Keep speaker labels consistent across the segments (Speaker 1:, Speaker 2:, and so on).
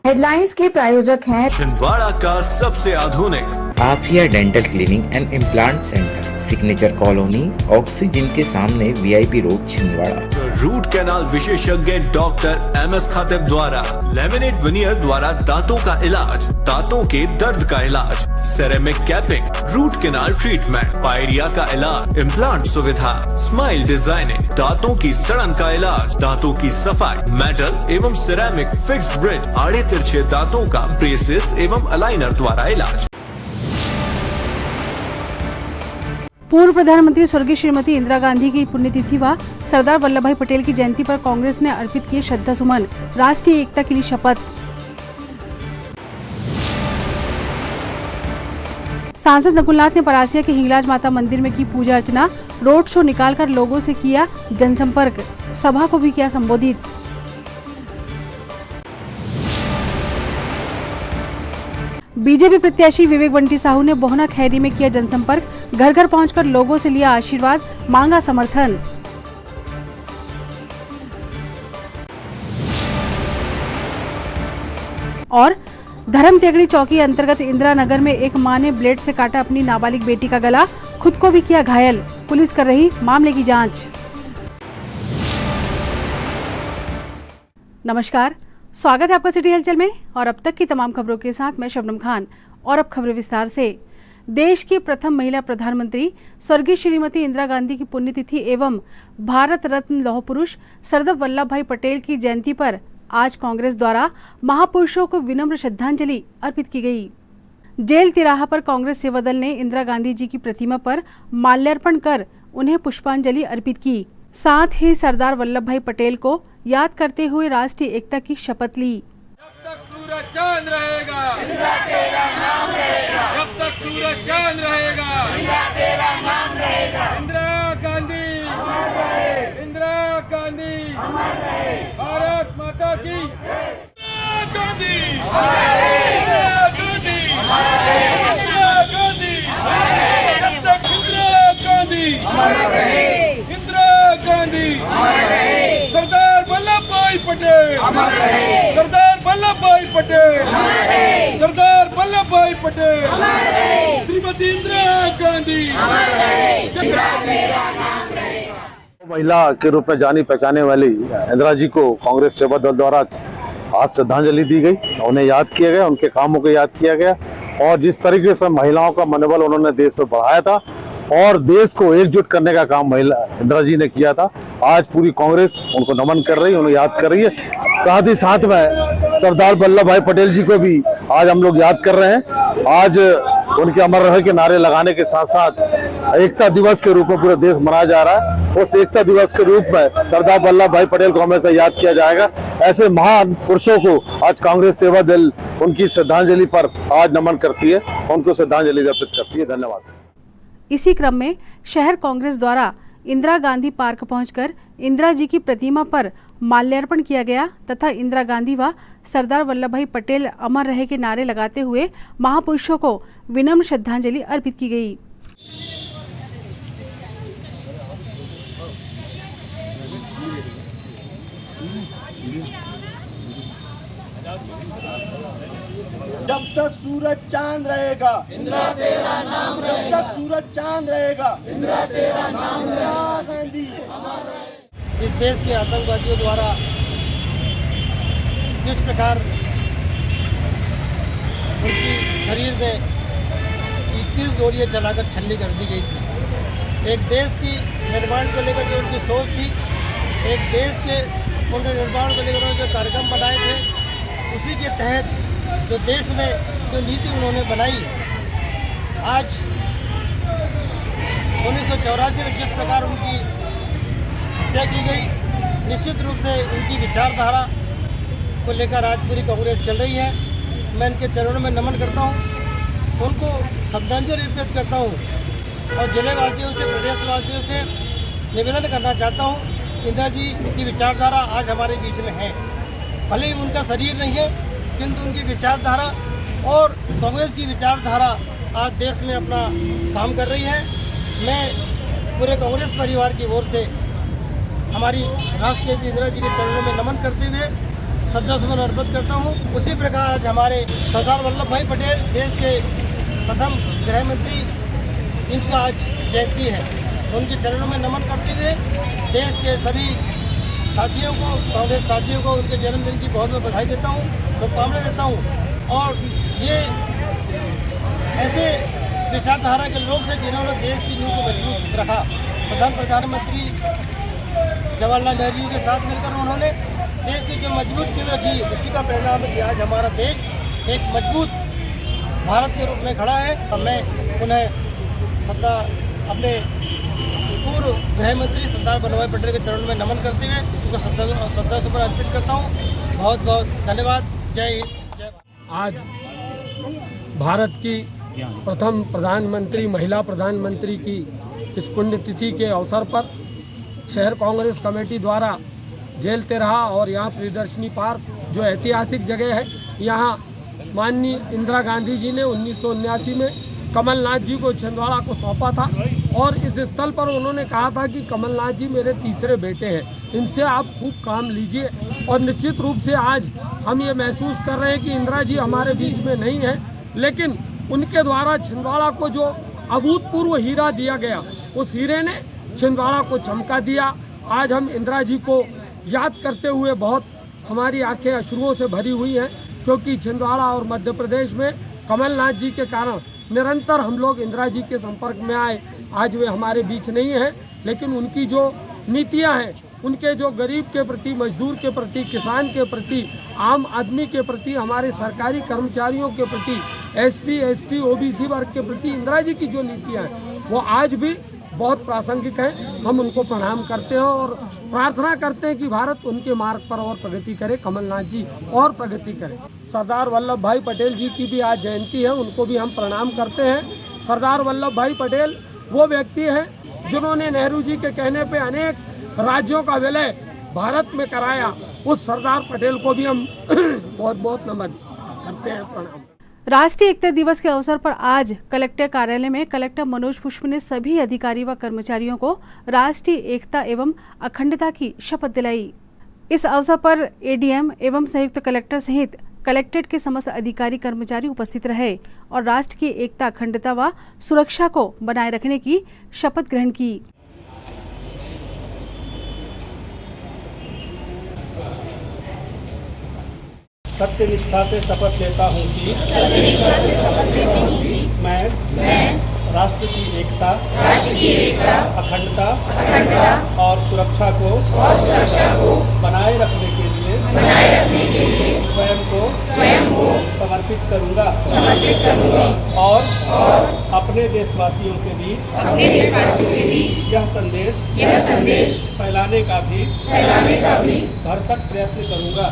Speaker 1: Headlines के प्रायोजक हैं
Speaker 2: छिंदवाड़ा का सबसे आधुनिक
Speaker 3: Afiya dental cleaning and implant centre, signature colony, oxygen के सामने, VIP road, Chhindwara.
Speaker 2: Root canal विशेषज्ञ डॉक्टर MS खातिब द्वारा लेमिनेट विनियर द्वारा दांतों का इलाज, दांतों के दर्द का इलाज, ceramic capping, root canal treatment, pyorrhoea का इलाज, इम्प्लांट सुविधा, स्माइल डिजाइनिंग, दांतों की सड़न का इलाज, दांतों की सफाई, मेटल एवं सिरेमिक फिक्स्ड ब्रिज, आड़े तिरछे दांतों का ब्रेसेस एवं अलाइनर द्वारा इलाज।
Speaker 4: पूर्व प्रधानमंत्री स्वर्गीय श्रीमती इंदिरा गांधी की पुण्यतिथि व सरदार वल्लभ भाई पटेल की जयंती पर कांग्रेस ने अर्पित किए श्रद्धा सुमन, राष्ट्रीय एकता के लिए शपथ। सांसद नकुलनाथ ने परासिया के हिंगलाज माता मंदिर में की पूजा अर्चना, रोड शो निकालकर लोगों से किया जनसंपर्क, सभा को भी किया संबोधित। बीजेपी प्रत्याशी विवेक बंटी साहू ने बोहना खैरी में किया जनसंपर्क, घर घर पहुंचकर लोगों से लिया आशीर्वाद, मांगा समर्थन। और धर्म त्यागड़ी चौकी अंतर्गत इंदिरा नगर में एक मां ने ब्लेड से काटा अपनी नाबालिग बेटी का गला, खुद को भी किया घायल, पुलिस कर रही मामले की जांच। नमस्कार, स्वागत है आपका सिटी हलचल में और अब तक की तमाम खबरों के साथ मैं शबनम खान। और अब खबरें विस्तार से। देश की प्रथम महिला प्रधानमंत्री स्वर्गीय श्रीमती इंदिरा गांधी की पुण्यतिथि एवं भारत रत्न लौह पुरुष सरदार वल्लभ भाई पटेल की जयंती पर आज कांग्रेस द्वारा महापुरुषों को विनम्र श्रद्धांजलि अर्पित की गई। जेल तिराहा पर कांग्रेस सेवा दल ने इंदिरा गांधी जी की प्रतिमा पर माल्यार्पण कर उन्हें पुष्पांजलि अर्पित की। साथ ही सरदार वल्लभ भाई पटेल को याद करते हुए राष्ट्रीय एकता की शपथ ली।
Speaker 5: जब तक सूरज चांद रहेगा, इंदिरा तेरा नाम रहेगा। जब तक सूरज चांद रहेगा, इंदिरा तेरा नाम रहेगा। इंदिरा गांधी अमर रहे, इंदिरा गांधी अमर रहे, भारत माता की इंदिरा गांधी अमर रहे, इंदिरा गांधी अमर रहे, इंदिरा गांधी अमर रहे। जब तक इंदिरा गांधी अमर रहे, इंदिरा गांधी अमर रहे, सरदार वल्लभ भाई पटेल अमर रहे, सरदार वल्लभ भाई पटेल अमर रहे, सरदार वल्लभ भाई पटेल अमर रहे, श्रीमती इंदिरा गांधी अमर रहे, इंदिरा तेरा नाम रहेगा।
Speaker 6: महिला के रूप में जानी पहचाने वाली इंदिरा जी को कांग्रेस सेवा दल द्वारा आज श्रद्धांजलि दी गई। उन्हें याद किया गया, उनके कामों को याद किया गया और जिस तरीके से महिलाओं का मनोबल उन्होंने देश में बढ़ाया था और देश को एकजुट करने का काम महिला इंदिरा जी ने किया था, आज पूरी कांग्रेस उनको नमन कर रही है, उन्हें याद कर रही है। साथ ही साथ में सरदार वल्लभ भाई पटेल जी को भी आज हम लोग याद कर रहे हैं। आज उनके अमर रहे के नारे लगाने के साथ साथ एकता दिवस के रूप में पूरा देश मनाया जा रहा है। उस एकता दिवस के रूप में सरदार वल्लभ भाई पटेल को हमेशा याद किया जाएगा। ऐसे महान पुरुषों को आज कांग्रेस सेवा दल उनकी श्रद्धांजलि पर आज नमन करती है, उनको श्रद्धांजलि अर्पित करती है। धन्यवाद।
Speaker 4: इसी क्रम में शहर कांग्रेस द्वारा इंदिरा गांधी पार्क पहुंचकर इंदिरा जी की प्रतिमा पर माल्यार्पण किया गया तथा इंदिरा गांधी व सरदार वल्लभ भाई पटेल अमर रहे के नारे लगाते हुए महापुरुषों को विनम्र श्रद्धांजलि अर्पित की गई।
Speaker 5: जब तक सूरज चांद रहेगा, इंदिरा तेरा नाम रहेगा। जब तक सूरज चांद रहेगा, इंदिरा तेरा नाम रहेगा। गांधी अमर रहे।
Speaker 7: इस देश के आतंकवादियों द्वारा जिस प्रकार उनकी शरीर में 21 गोलियां चलाकर छलनी कर दी गई थी। एक देश की निर्माण को लेकर जो उनकी सोच थी, एक देश के पुनर्निर्माण को लेकर उन्होंने जो कार्यक्रम बनाए थे, उसी के तहत जो देश में जो नीति उन्होंने बनाई, आज 1984 में जिस प्रकार उनकी हत्या की गई, निश्चित रूप से उनकी विचारधारा को लेकर आज पूरी कांग्रेस चल रही है। मैं इनके चरणों में नमन करता हूं, उनको श्रद्धांजलि अर्पित करता हूं और जिलेवासियों से, प्रदेशवासियों से निवेदन करना चाहता हूं, इंदिरा जी की विचारधारा आज हमारे बीच में है। भले ही उनका शरीर नहीं है, किंतु उनकी विचारधारा और कांग्रेस की विचारधारा आज देश में अपना काम कर रही है। मैं पूरे कांग्रेस परिवार की ओर से हमारी राष्ट्रनेत्री इंदिरा जी के चरणों में नमन करते हुए श्रद्धासुमन अर्पित करता हूँ। उसी प्रकार आज हमारे सरदार वल्लभ भाई पटेल देश के प्रथम गृह मंत्री, इनका आज जयंती है। उनके चरणों में नमन करते हुए देश के सभी साथियों को, कांग्रेस साथियों को उनके जन्मदिन की बहुत बहुत बधाई देता हूँ, शुभकामनाएं देता हूँ। और ये ऐसे विचारधारा के लोग थे जिन्होंने देश की नींव को मजबूत रखा। प्रधानमंत्री जवाहरलाल नेहरू जी के साथ मिलकर उन्होंने देश की जो मजबूत नींव रखी, उसी का परिणाम है कि आज हमारा देश एक मजबूत भारत के रूप में खड़ा है। मैं उन्हें अपने पूर्व गृह मंत्री सरदार वल्लभ भाई पटेल के चरणों में नमन करते हुए उनको श्रद्धासुमन अर्पित करता हूँ। बहुत बहुत धन्यवाद। जय हिंद, जय भारत।
Speaker 8: आज भारत की प्रथम प्रधानमंत्री, महिला प्रधानमंत्री की इस पुण्यतिथि के अवसर पर शहर कांग्रेस कमेटी द्वारा जेल तिराहा और यहाँ प्रियदर्शनी पार्क जो ऐतिहासिक जगह है, यहाँ माननीय इंदिरा गांधी जी ने 1979 में कमलनाथ जी को छिंदवाड़ा को सौंपा था और इस स्थल पर उन्होंने कहा था कि कमलनाथ जी मेरे तीसरे बेटे हैं, इनसे आप खूब काम लीजिए। और निश्चित रूप से आज हम ये महसूस कर रहे हैं कि इंदिरा जी हमारे बीच में नहीं है, लेकिन उनके द्वारा छिंदवाड़ा को जो अभूतपूर्व हीरा दिया गया, उस हीरे ने छिंदवाड़ा को चमका दिया। आज हम इंदिरा जी को याद करते हुए बहुत हमारी आंखें अश्रुओं से भरी हुई हैं, क्योंकि छिंदवाड़ा और मध्य प्रदेश में कमलनाथ जी के कारण निरंतर हम लोग इंदिरा जी के संपर्क में आए। आज वे हमारे बीच नहीं हैं, लेकिन उनकी जो नीतियां हैं, उनके जो गरीब के प्रति, मजदूर के प्रति, किसान के प्रति, आम आदमी के प्रति, हमारे सरकारी कर्मचारियों के प्रति, SC, ST, OBC वर्ग के प्रति इंदिरा जी की जो नीतियां हैं वो आज भी बहुत प्रासंगिक हैं। हम उनको प्रणाम करते हैं और प्रार्थना करते हैं कि भारत उनके मार्ग पर और प्रगति करे, कमलनाथ जी और प्रगति करें। सरदार वल्लभ भाई पटेल जी की भी आज जयंती है, उनको भी हम प्रणाम करते हैं। सरदार वल्लभ भाई पटेल वो व्यक्ति हैं जिन्होंने नेहरू जी के कहने पे अनेक राज्यों का विलय भारत में कराया। उस सरदार पटेल को भी हम बहुत बहुत नमन करते हैं, प्रणाम।
Speaker 4: राष्ट्रीय एकता दिवस के अवसर पर आज कलेक्टर कार्यालय में कलेक्टर मनोज पुष्प ने सभी अधिकारी व कर्मचारियों को राष्ट्रीय एकता एवं अखंडता की शपथ दिलाई। इस अवसर पर ADM एवं संयुक्त कलेक्टर सहित कलेक्ट्रेट के समस्त अधिकारी कर्मचारी उपस्थित रहे और राष्ट्र की एकता, अखंडता व सुरक्षा को बनाए रखने की शपथ ग्रहण की।
Speaker 7: सत्यनिष्ठा से शपथ लेता हूँ कि मैं राष्ट्र की एकता, अखंडता और सुरक्षा को बनाए रखने के लिए स्वयं को समर्पित करूँगा और अपने देशवासियों के बीच यह संदेश फैलाने का भी भरसक प्रयत्न करूँगा।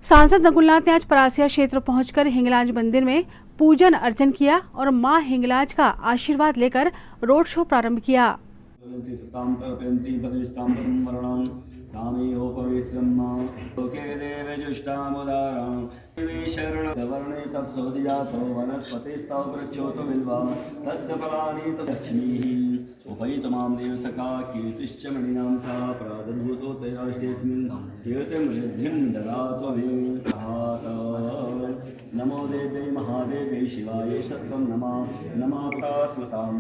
Speaker 4: सांसद नकुलनाथ ने आज परासिया क्षेत्र पहुंचकर हिंगलाज मंदिर में पूजन अर्चन किया और मां हिंगलाज का आशीर्वाद लेकर रोड शो प्रारंभ किया।
Speaker 9: उपैतमां देवसका कीर्तिश्च मणिनां सा प्रादुर्भूतो तैराष्टेऽस्मिन् कीर्तिमृद्धिं ददातु मे प्रभाता। नमो देव्यै महादेव्यै शिवायै सत्त्वं नमः स्मृतां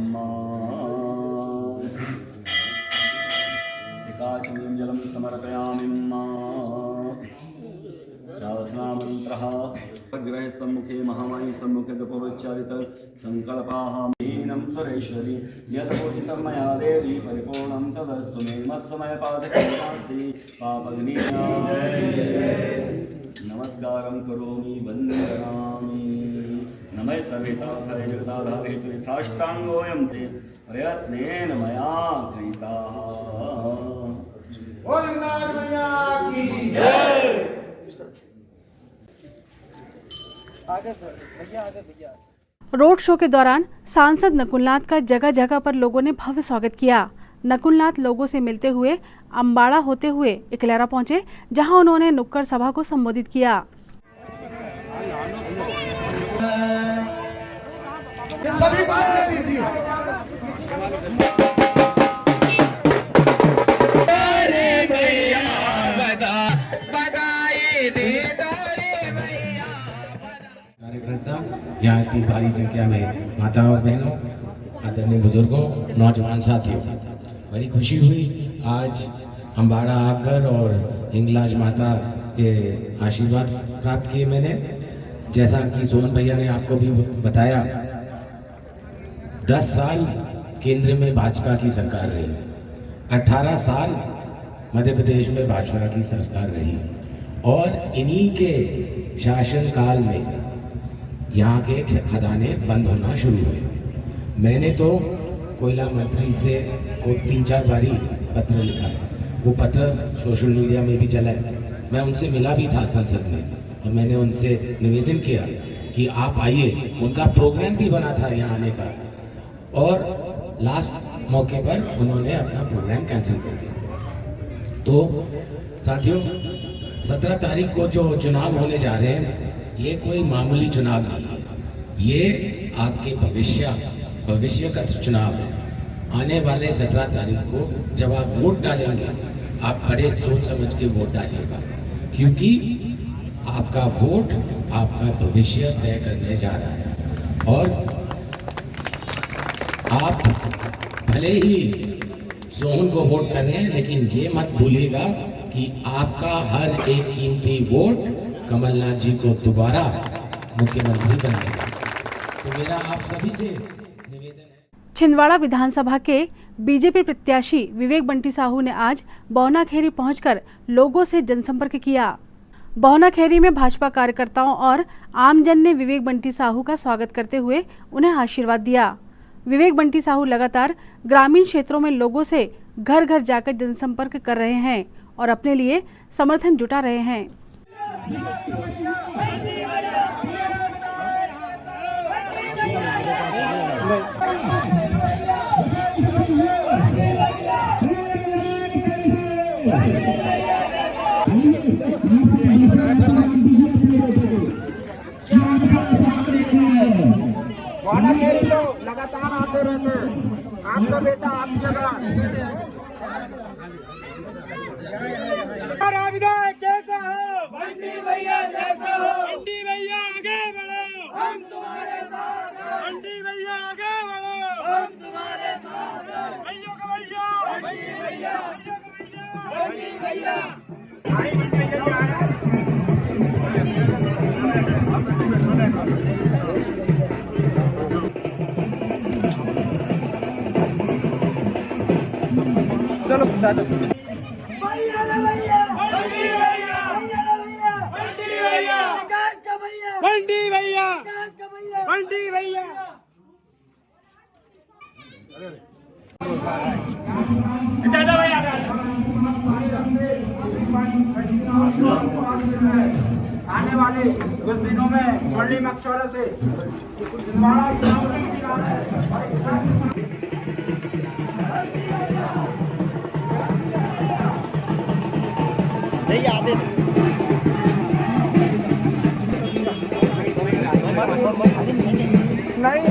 Speaker 9: एकाचमयं जलं समर्पयामि प्रार्थनामन्त्रः ग्रह सम्मुखे महामायी सम्मुखे तपोच्चारित संकल्पाः मीनं सुरेश्वरी यदोचितं मया देवी परिपूर्णं तदस्तु मे मत्समयपादकं पापग्नि नमस्कारं करोमि वन्दनामि नमः सर्वेतार्थाय जगदाधारे साष्टाङ्गोऽयं ते प्रयत्नेन मया कृतः।
Speaker 7: बोल हिंगलाज मैया की जय।
Speaker 4: रोड शो के दौरान सांसद नकुलनाथ का जगह जगह पर लोगों ने भव्य स्वागत किया। नकुलनाथ लोगों से मिलते हुए अम्बाड़ा होते हुए इकलेरा पहुंचे, जहां उन्होंने नुक्कड़ सभा को संबोधित किया।
Speaker 10: सभी को लेने दीजिए।
Speaker 11: कार्यकर्ता, यहाँ इतनी भारी संख्या में माताओं और बहनों, आदरणीय बुजुर्गों, नौजवान साथियों, बड़ी खुशी हुई आज अम्बाड़ा आकर और हिंगलाज माता के आशीर्वाद प्राप्त किए मैंने। जैसा कि सोहन भैया ने आपको भी बताया, 10 साल केंद्र में भाजपा की सरकार रही, 18 साल मध्य प्रदेश में भाजपा की सरकार रही और इन्हीं के शासनकाल में यहाँ के खदाने बंद होना शुरू हुए। मैंने तो कोयला मंत्री से को 3-4 बारी पत्र लिखा है, वो पत्र सोशल मीडिया में भी चला है। मैं उनसे मिला भी था संसद में और मैंने उनसे निवेदन किया कि आप आइए, उनका प्रोग्राम भी बना था यहाँ आने का और लास्ट मौके पर उन्होंने अपना प्रोग्राम कैंसिल कर दिया। तो साथियों, 17 तारीख को जो चुनाव होने जा रहे हैं, ये कोई मामूली चुनाव नहीं है, ये आपके भविष्य का चुनाव है। आने वाले 17 तारीख को जब आप वोट डालेंगे, आप बड़े सोच समझ के वोट डालिएगा, क्योंकि आपका वोट आपका भविष्य तय करने जा रहा है। और आप भले ही सोहन को वोट कर रहे हैं, लेकिन ये मत भूलिएगा कि आपका हर एक कीमती वोट कमलनाथ जी को दोबारा मुख्यमंत्री बनाएगा। तो मेरा आप सभी से निवेदन है।
Speaker 4: छिंदवाड़ा विधानसभा के बीजेपी प्रत्याशी विवेक बंटी साहू ने आज बौनाखेरी पहुंचकर लोगों से जनसंपर्क किया। बौनाखेरी में भाजपा कार्यकर्ताओं और आमजन ने विवेक बंटी साहू का स्वागत करते हुए उन्हें आशीर्वाद दिया। विवेक बंटी साहू लगातार ग्रामीण क्षेत्रों में लोगों से घर घर जाकर जनसंपर्क कर रहे हैं और अपने लिए समर्थन जुटा रहे हैं।
Speaker 10: लगातार आते रहते हैं, आपका बेटा आपकी जगह। विधायक कैसा हो? बंटी भैया जैसा हो। बंटी भैया आगे बढ़ो, हम तुम्हारे साथ हैं। बंटी भैया आगे बढ़ो, हम तुम्हारे साथ हैं। भैया का भैया, बंटी भैया, बंटी भैया, भाई बंटी भैया क्या है? चलो चाचा। बंटी भैया, बंटी भैया। आने वाले कुछ दिनों में मंडी मकचौरा से नहीं आते नहीं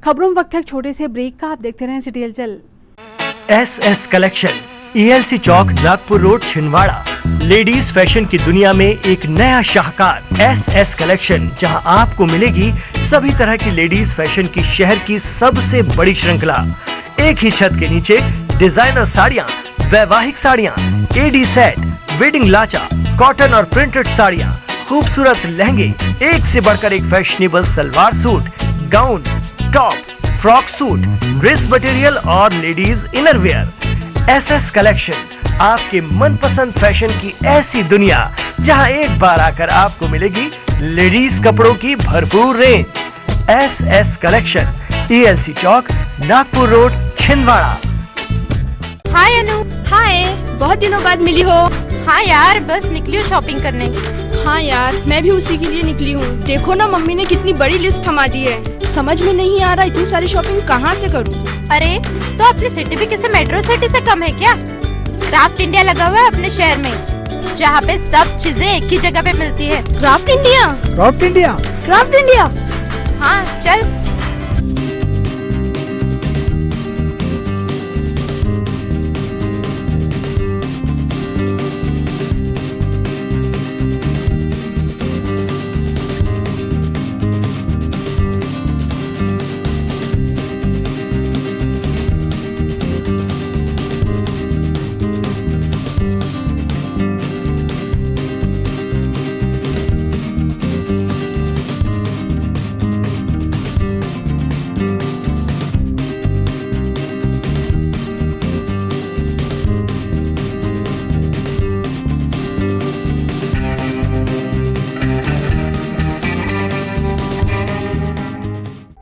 Speaker 4: खबरों में वक्त है छोटे से ब्रेक का। आप देखते रहें सिटी हलचल।
Speaker 12: SS कलेक्शन, ELC चौक, Nagpur road, Chhindwara. Ladies fashion की दुनिया में एक नया शाहकार SS कलेक्शन, जहां आपको मिलेगी सभी तरह की लेडीज फैशन की शहर की सबसे बड़ी श्रृंखला। एक ही छत के नीचे डिजाइनर साड़ियाँ, वैवाहिक साड़ियाँ, AD सेट, वेडिंग लाचा, कॉटन और प्रिंटेड साड़ियाँ, खूबसूरत लहंगे, एक से बढ़कर एक fashionable salwar suit, gown, top, frock suit, dress material और लेडीज इनरवेयर। SS कलेक्शन, आपके मनपसंद फैशन की ऐसी दुनिया जहां एक बार आकर आपको मिलेगी लेडीज कपड़ों की भरपूर रेंज। SS कलेक्शन, ELC चौक, नागपुर रोड, छिंदवाड़ा।
Speaker 13: हाय अनु। हाय, बहुत दिनों बाद मिली हो। हाँ यार, बस निकली हूँ शॉपिंग करने। हाँ यार, मैं भी उसी के लिए निकली हूँ। देखो ना, मम्मी ने कितनी बड़ी लिस्ट थमा दी है। समझ में नहीं आ रहा इतनी सारी शॉपिंग कहाँ से करूँ।
Speaker 14: अरे तो अपनी सिटी भी किसी मेट्रो सिटी से कम है क्या? क्राफ्ट इंडिया लगा हुआ है अपने शहर में, जहाँ पे सब चीजें एक ही जगह पे मिलती है।
Speaker 13: Craft India?
Speaker 8: Craft India?
Speaker 13: Craft India?
Speaker 14: हाँ चल।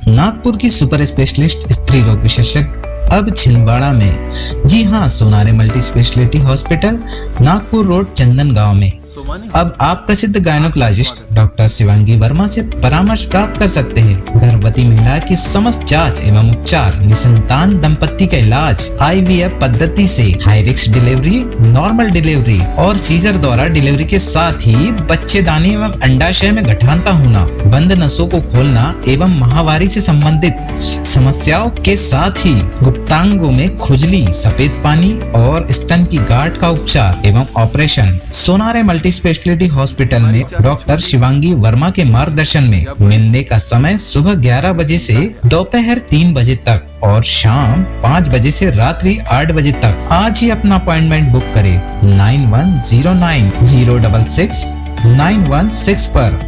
Speaker 15: नागपुर की सुपर स्पेशलिस्ट स्त्री रोग विशेषज्ञ अब छिंदवाड़ा में। जी हाँ, Sonare multi specialty hospital, Nagpur road, Chandan Gaon में। अब आप प्रसिद्ध गायनोकोलॉजिस्ट डॉक्टर शिवांगी वर्मा से परामर्श प्राप्त कर सकते हैं। गर्भवती महिला की समस्त जांच एवं उपचार, निसंतान दंपत्ति का इलाज, IVF पद्धति से high risk delivery, normal delivery और सीजर द्वारा डिलीवरी के साथ ही बच्चेदानी एवं अंडाशय में गठान का होना, बंद नसों को खोलना एवं माहवारी से संबंधित समस्याओं के साथ ही गुप्तांगों में खुजली, सफेद पानी और स्तन की गांठ का उपचार एवं operation Sonare multi specialty hospital में डॉक्टर शिवांगी वर्मा के मार्गदर्शन में। मिलने का समय सुबह 11 बजे से दोपहर 3 बजे तक और शाम 5 बजे से रात्रि 8 बजे तक। आज ही अपना अपॉइंटमेंट बुक करें 9109066916 पर।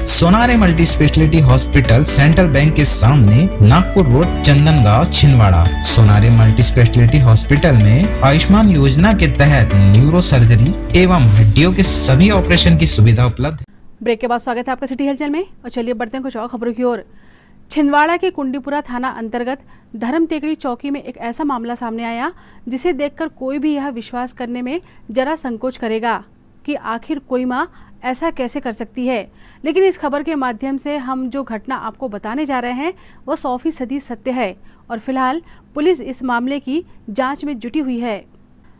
Speaker 15: Sonare multi specialty hospital, central bank के सामने, नागपुर रोड, चंदन गांव, Chhindwara. Sonare multi specialty hospital में आयुष्मान योजना के तहत न्यूरो सर्जरी एवं हड्डियों के सभी ऑपरेशन की सुविधा उपलब्ध है।
Speaker 4: ब्रेक के बाद स्वागत है आपका सिटी हलचल में और चलिए बढ़ते हैं कुछ और खबरों की ओर। छिंदवाड़ा के कुंडीपुरा थाना अंतर्गत धर्म टेकड़ी चौकी में एक ऐसा मामला सामने आया जिसे देखकर कोई भी यह विश्वास करने में जरा संकोच करेगा कि आखिर कोई माँ ऐसा कैसे कर सकती है। लेकिन इस खबर के माध्यम से हम जो घटना आपको बताने जा रहे हैं वो 100% सत्य है और फिलहाल पुलिस इस मामले की जांच में जुटी हुई है।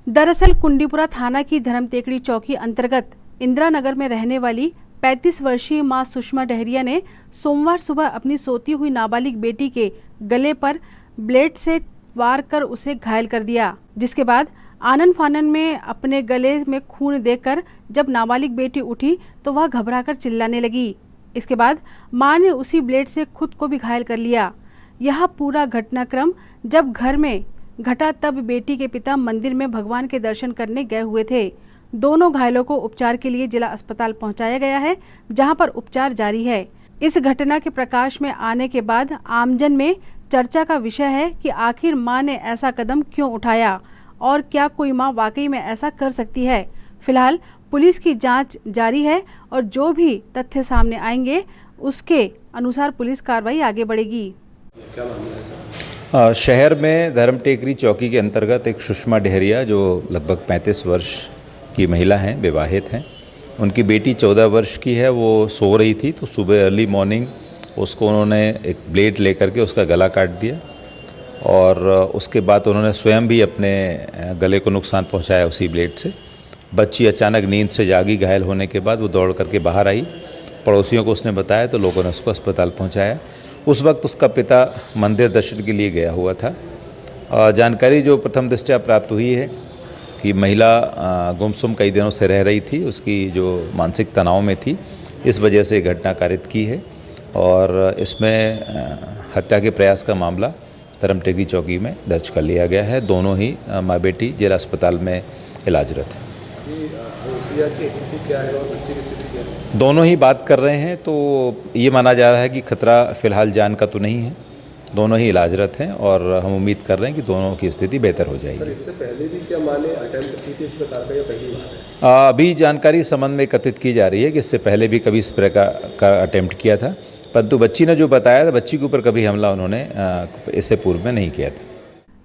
Speaker 4: दरअसल कुंडीपुरा थाना की धर्म टेकड़ी चौकी अंतर्गत इंदिरा नगर में रहने वाली 35 वर्षीय मां सुषमा डहरिया ने सोमवार सुबह अपनी सोती हुई नाबालिग बेटी के गले पर ब्लेड से वार कर उसे घायल कर दिया, जिसके बाद आनन फानन में अपने गले में खून देखकर जब नाबालिग बेटी उठी तो वह घबराकर चिल्लाने लगी। इसके बाद मां ने उसी ब्लेड से खुद को भी घायल कर लिया। यह पूरा घटनाक्रम जब घर में घटा तब बेटी के पिता मंदिर में भगवान के दर्शन करने गए हुए थे। दोनों घायलों को उपचार के लिए जिला अस्पताल पहुंचाया गया है, जहां पर उपचार जारी है। इस घटना के प्रकाश में आने के बाद आमजन में चर्चा का विषय है कि आखिर मां ने ऐसा कदम क्यों उठाया और क्या कोई मां वाकई में ऐसा कर सकती है। फिलहाल पुलिस की जांच जारी है और जो भी तथ्य सामने आएंगे उसके अनुसार पुलिस कार्रवाई आगे बढ़ेगी।
Speaker 16: शहर में धर्म टेकरी चौकी के अंतर्गत एक सुषमा डहरिया जो लगभग 35 वर्ष की महिला हैं, विवाहित हैं। उनकी बेटी 14 वर्ष की है। वो सो रही थी तो सुबह अर्ली मॉर्निंग उसको उन्होंने एक ब्लेड लेकर के उसका गला काट दिया और उसके बाद उन्होंने स्वयं भी अपने गले को नुकसान पहुंचाया उसी ब्लेड से। बच्ची अचानक नींद से जागी, घायल होने के बाद वो दौड़ करके बाहर आई। पड़ोसियों को उसने बताया तो लोगों ने उसको अस्पताल पहुंचाया। उस वक्त उसका पिता मंदिर दर्शन के लिए गया हुआ था। जानकारी जो प्रथम दृष्टया प्राप्त हुई है कि महिला गुमसुम कई दिनों से रह रही थी, उसकी जो मानसिक तनाव में थी, इस वजह से घटना कारित की है और इसमें हत्या के प्रयास का मामला धर्म टेकरी चौकी में दर्ज कर लिया गया है। दोनों ही माँ बेटी जिला अस्पताल में इलाजरत हैं। दोनों ही बात कर रहे हैं तो ये माना जा रहा है कि खतरा फिलहाल जान का तो नहीं है दोनों ही इलाजरत हैं और हम उम्मीद कर रहे हैं कि दोनों की स्थिति बेहतर हो जाएगी।
Speaker 17: सर, इससे पहले भी क्या माने अटेम्प्ट की थी इस प्रकार का या पहली बार है?
Speaker 16: अभी जानकारी इस संबंध में एकत्रित की जा रही है कि इससे पहले भी कभी इस प्रकार का अटेम्प्ट किया था, परंतु बच्ची ने जो बताया था बच्ची के ऊपर कभी हमला उन्होंने इससे पूर्व में नहीं किया था।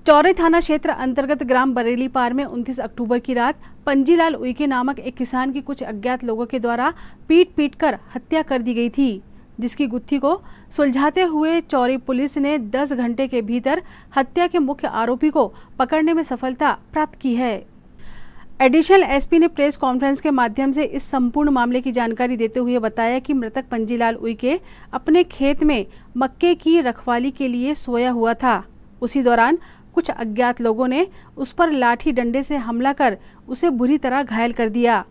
Speaker 4: चौरे थाना क्षेत्र अंतर्गत ग्राम बरेली पार में 29 अक्टूबर की रात पंजीलाल उइके नामक एक किसान की कुछ अज्ञात लोगों के द्वारा पीट कर हत्या कर दी गई थी, जिसकी गुत्थी को सुलझाते हुए चौरी पुलिस ने 10 घंटे के भीतर हत्या के मुख्य आरोपी को पकड़ने में सफलता प्राप्त की है। एडिशनल एसपी ने प्रेस कॉन्फ्रेंस के माध्यम से इस संपूर्ण मामले की जानकारी देते हुए बताया कि मृतक पंजीलाल उइके अपने खेत में मक्के की रखवाली के लिए सोया हुआ था। उसी दौरान कुछ अज्ञात लोगों ने उस पर लाठी डंडे से हमला कर उसे बुरी तरह घायल कर दिया।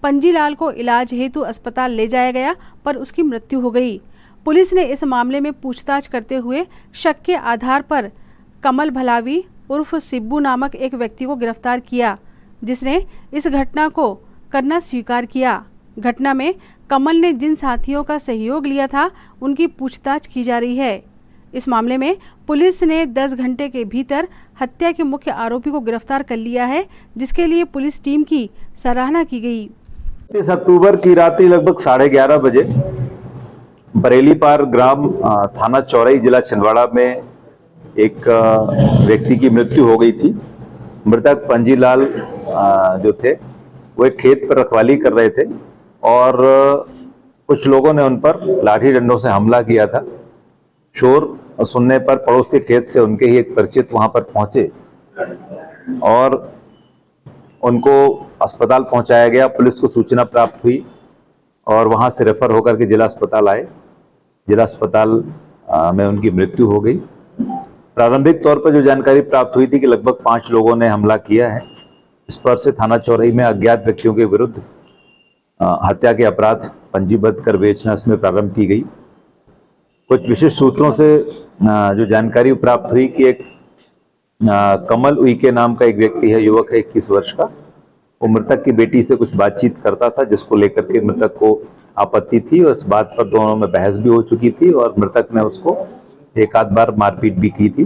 Speaker 4: पंजीलाल को इलाज हेतु अस्पताल ले जाया गया पर उसकी मृत्यु हो गई। पुलिस ने इस मामले में पूछताछ करते हुए शक के आधार पर कमल भलावी उर्फ सिब्बू नामक एक व्यक्ति को गिरफ्तार किया, जिसने इस घटना को करना स्वीकार किया। घटना में कमल ने जिन साथियों का सहयोग लिया था उनकी पूछताछ की जा रही है। इस मामले में पुलिस ने 10 घंटे के भीतर हत्या के मुख्य आरोपी को गिरफ्तार कर लिया है, जिसके लिए पुलिस टीम की सराहना की गई।
Speaker 6: 30 अक्टूबर की रात्रि लगभग 11:30 बजे बरेली पार ग्राम थाना चौरई जिला छिंदवाड़ा में एक व्यक्ति की मृत्यु हो गई थी। मृतक पंजीलाल जो थे वो एक खेत पर रखवाली कर रहे थे और कुछ लोगों ने उन पर लाठी डंडों से हमला किया था। शोर सुनने पर पड़ोस के खेत से उनके ही एक परिचित वहां पर पहुंचे और उनको अस्पताल पहुंचाया गया। पुलिस को सूचना प्राप्त हुई और वहां से रेफर होकर के जिला अस्पताल आए। जिला अस्पताल में उनकी मृत्यु हो गई। प्रारंभिक तौर पर जो जानकारी प्राप्त हुई थी कि लगभग 5 लोगों ने हमला किया है। इस पर से थाना चौरई में अज्ञात व्यक्तियों के विरुद्ध हत्या के अपराध पंजीबद्ध कर बेचना इसमें प्रारंभ की गई। कुछ विशिष्ट सूत्रों से जो जानकारी प्राप्त हुई कि एक कमल उइके नाम का एक व्यक्ति है, युवक है 21 वर्ष का। वो मृतक की बेटी से कुछ बातचीत करता था, जिसको लेकर के मृतक को आपत्ति थी और इस बात पर दोनों में बहस भी हो चुकी थी और मृतक ने उसको एक आध बार मारपीट भी की थी।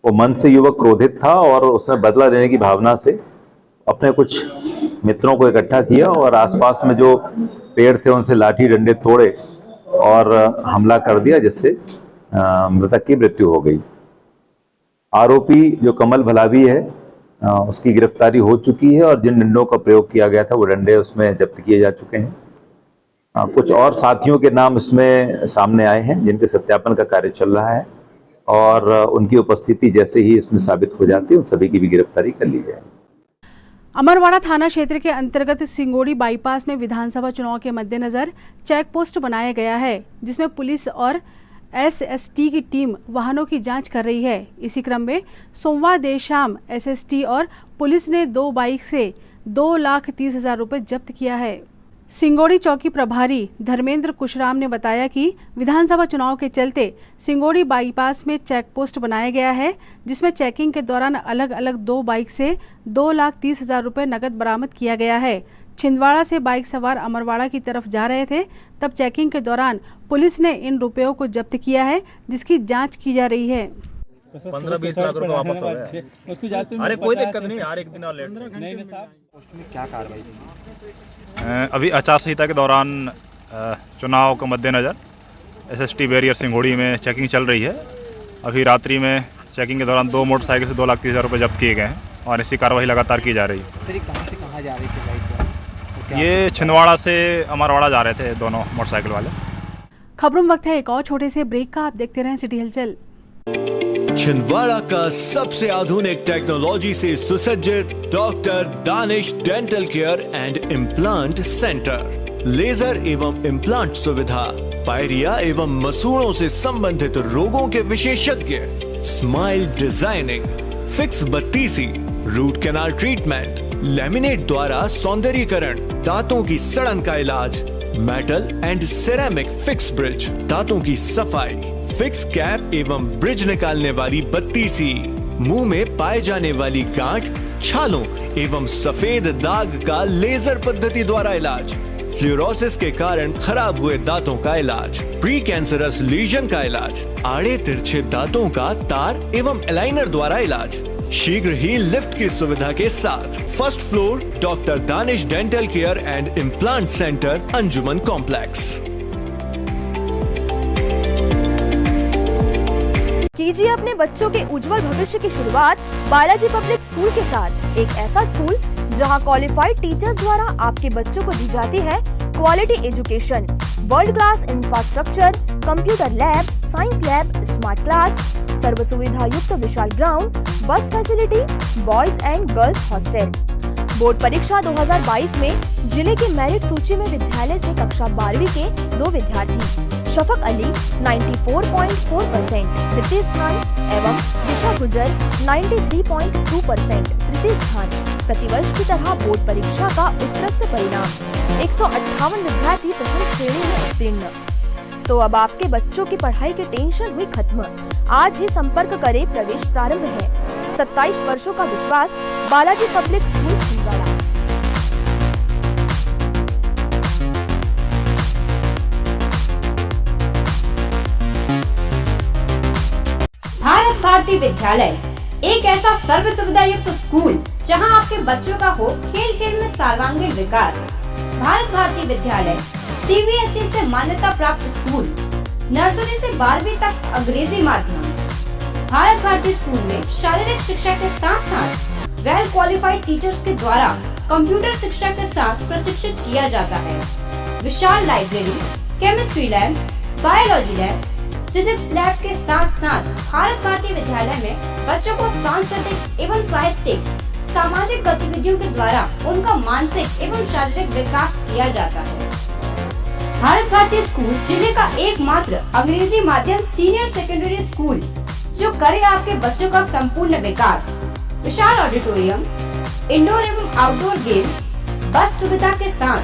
Speaker 6: वो मन से युवक क्रोधित था और उसने बदला लेने की भावना से अपने कुछ मित्रों को इकट्ठा किया और आसपास में जो पेड़ थे उनसे लाठी डंडे तोड़े और हमला कर दिया, जिससे मृतक की मृत्यु हो गई। आरोपी जो कमल भलावी है उसकी गिरफ्तारी हो चुकी है और जिन डंडों का प्रयोग किया गया था वो डंडे उसमें जब्त किए जा चुके हैं। कुछ और साथियों के नाम इसमें सामने आए हैं जिनके सत्यापन का कार्य चल रहा है और उनकी उपस्थिति जैसे ही इसमें साबित हो जाती है उन सभी की भी गिरफ्तारी कर ली जाए।
Speaker 4: अमरवाड़ा थाना क्षेत्र के अंतर्गत सिंगोड़ी बाईपास में विधानसभा चुनाव के मद्देनजर चेक पोस्ट बनाया गया है, जिसमें पुलिस और एसएसटी की टीम वाहनों की जांच कर रही है। इसी क्रम में सोमवार देर शाम एसएसटी और पुलिस ने 2 बाइक से 2,30,000 रुपये जब्त किया है। सिंगोड़ी चौकी प्रभारी धर्मेंद्र कुशराम ने बताया कि विधानसभा चुनाव के चलते सिंगोड़ी बाईपास में चेक पोस्ट बनाया गया है, जिसमें चेकिंग के दौरान अलग अलग 2 बाइक से 2,30,000 रुपये नकद बरामद किया गया है। छिंदवाड़ा से बाइक सवार अमरवाड़ा की तरफ जा रहे थे, तब चेकिंग के दौरान पुलिस ने इन रुपयों को जब्त किया है, जिसकी जाँच की जा रही है।
Speaker 18: 15-20 लाख रुपए वापस हो गए। अरे कोई दिक्कत नहीं यार, एक दिन और लेट।
Speaker 19: क्या कार्रवाई?
Speaker 18: अभी आचार संहिता के दौरान चुनाव के मद्देनज़र एसएसटी बैरियर सिंगोड़ी में चेकिंग चल रही है। अभी रात्रि में चेकिंग के दौरान 2 मोटरसाइकिल से 2,30,000 रुपये जब्त किए गए हैं और इसी कार्रवाई लगातार की जा रही है।
Speaker 19: सर, कहाँ से कहाँ जा रही थी बाइक?
Speaker 18: ये छिंदवाड़ा से अमरवाड़ा जा रहे थे दोनों मोटरसाइकिल वाले।
Speaker 4: खबरों में वक्त है एक और छोटे से ब्रेक का। आप देखते रहें सिटी हलचल।
Speaker 2: छिंदवाड़ा का सबसे आधुनिक टेक्नोलॉजी से सुसज्जित doctor Danish dental care and implant center. Laser एवं इम्प्लांट सुविधा, पायरिया एवं मसूड़ों से संबंधित रोगों के विशेषज्ञ, स्माइल डिजाइनिंग, फिक्स बत्तीसी, रूट कैनाल ट्रीटमेंट, लैमिनेट द्वारा सौंदर्यीकरण, दांतों की सड़न का इलाज, metal and ceramic fix bridge, दांतों की सफाई, फिक्स कैप एवं ब्रिज निकालने वाली बत्तीसी, मुंह में पाए जाने वाली गांठ, छालों एवं सफेद दाग का लेजर पद्धति द्वारा इलाज, फ्लोरोसिस के कारण खराब हुए दांतों का इलाज, प्री कैंसरस लीजन का इलाज, आड़े तिरछे दांतों का तार एवं एलाइनर द्वारा इलाज, शीघ्र ही लिफ्ट की सुविधा के साथ। First floor doctor Danish dental care and implant centre, Anjuman complex.
Speaker 13: कीजिए अपने बच्चों के उज्जवल भविष्य की शुरुआत बालाजी पब्लिक स्कूल के साथ। एक ऐसा स्कूल जहां क्वालिफाइड टीचर्स द्वारा आपके बच्चों को दी जाती है quality education, world class infrastructure, computer lab, science lab, smart class, सर्व सुविधा युक्त विशाल ground, bus facility, boys and girls hostel. Board परीक्षा 2022 में जिले की मेरिट सूची में विद्यालय से कक्षा 12वीं के 2 विद्यार्थी शफक अली 94.4% तृतीय स्थान एवं दिशा गुजर 93.2% तृतीय स्थान। प्रतिवर्ष की तरह बोर्ड परीक्षा का उत्कृष्ट परिणाम 158 विद्यार्थी प्रथम श्रेणी में उत्तीर्ण। तो अब आपके बच्चों की पढ़ाई की टेंशन हुई खत्म। आज ही संपर्क करें, प्रवेश प्रारंभ है। 27 वर्षों का विश्वास, बालाजी पब्लिक स्कूल छिंदवाड़ा।
Speaker 14: भारत भारती विद्यालय एक ऐसा सर्व सुविधा युक्त स्कूल जहां आपके बच्चों का हो खेल खेल में सर्वांगीण विकास। भारत भारती विद्यालय CBSE से मान्यता प्राप्त स्कूल, नर्सरी से 12वीं तक अंग्रेजी माध्यम। भारत भारती स्कूल में शारीरिक शिक्षा के साथ साथ वेल क्वालिफाइड टीचर्स के द्वारा कंप्यूटर शिक्षा के साथ प्रशिक्षित किया जाता है। विशाल library, chemistry lab, biology lab, physics lab के साथ साथ भारत भारती विद्यालय में बच्चों को सांस्कृतिक एवं साहित्यिक सामाजिक गतिविधियों के द्वारा उनका मानसिक एवं शारीरिक विकास किया जाता है। भारत भारती स्कूल जिले का एकमात्र अंग्रेजी माध्यम सीनियर सेकेंडरी स्कूल जो करे आपके बच्चों का संपूर्ण विकास। विशाल ऑडिटोरियम, इंडोर एवं आउटडोर गेम्स, बस सुविधा के साथ।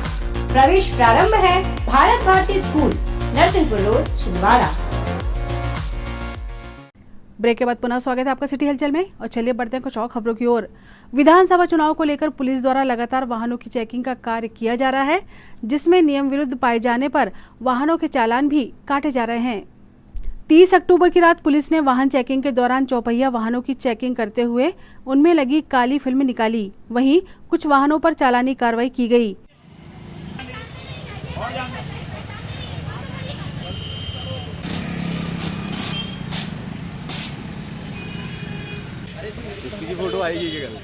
Speaker 14: प्रवेश प्रारंभ है। Bharat Bharati school, Narsinghpur road, Chhindwara.
Speaker 4: Break के बाद पुनः स्वागत है आपका सिटी हलचल में। और चलिए बढ़ते हैं कुछ और खबरों की ओर। विधानसभा चुनाव को लेकर पुलिस द्वारा लगातार वाहनों की चेकिंग का कार्य किया जा रहा है, जिसमें नियम विरुद्ध पाए जाने पर वाहनों के चालान भी काटे जा रहे हैं। 30 अक्टूबर की रात पुलिस ने वाहन चेकिंग के दौरान चौपहिया वाहनों की चेकिंग करते हुए उनमें लगी काली फिल्म निकाली। वहीं कुछ वाहनों पर चालानी कार्रवाई की गई।
Speaker 20: किसी की फोटो आएगी क्या कल?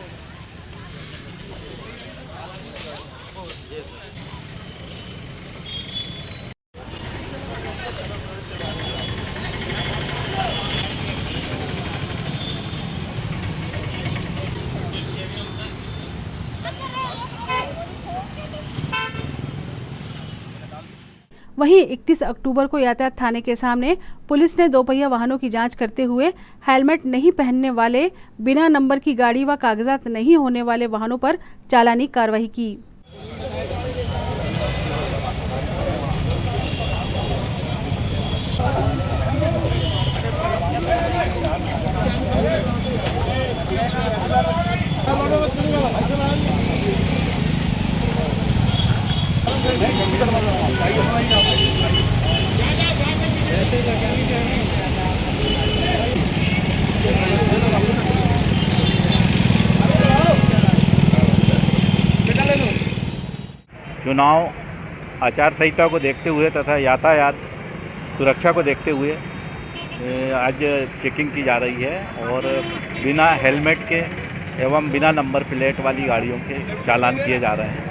Speaker 4: वहीं 31 अक्टूबर को यातायात थाने के सामने पुलिस ने दोपहिया वाहनों की जांच करते हुए हेलमेट नहीं पहनने वाले, बिना नंबर की गाड़ी व कागजात नहीं होने वाले वाहनों पर चालानी कार्रवाई की।
Speaker 18: चुनाव आचार संहिता को देखते हुए तथा यातायात सुरक्षा को देखते हुए आज चेकिंग की जा रही है और बिना हेलमेट के एवं बिना नंबर प्लेट वाली गाड़ियों के चालान किए जा रहे हैं।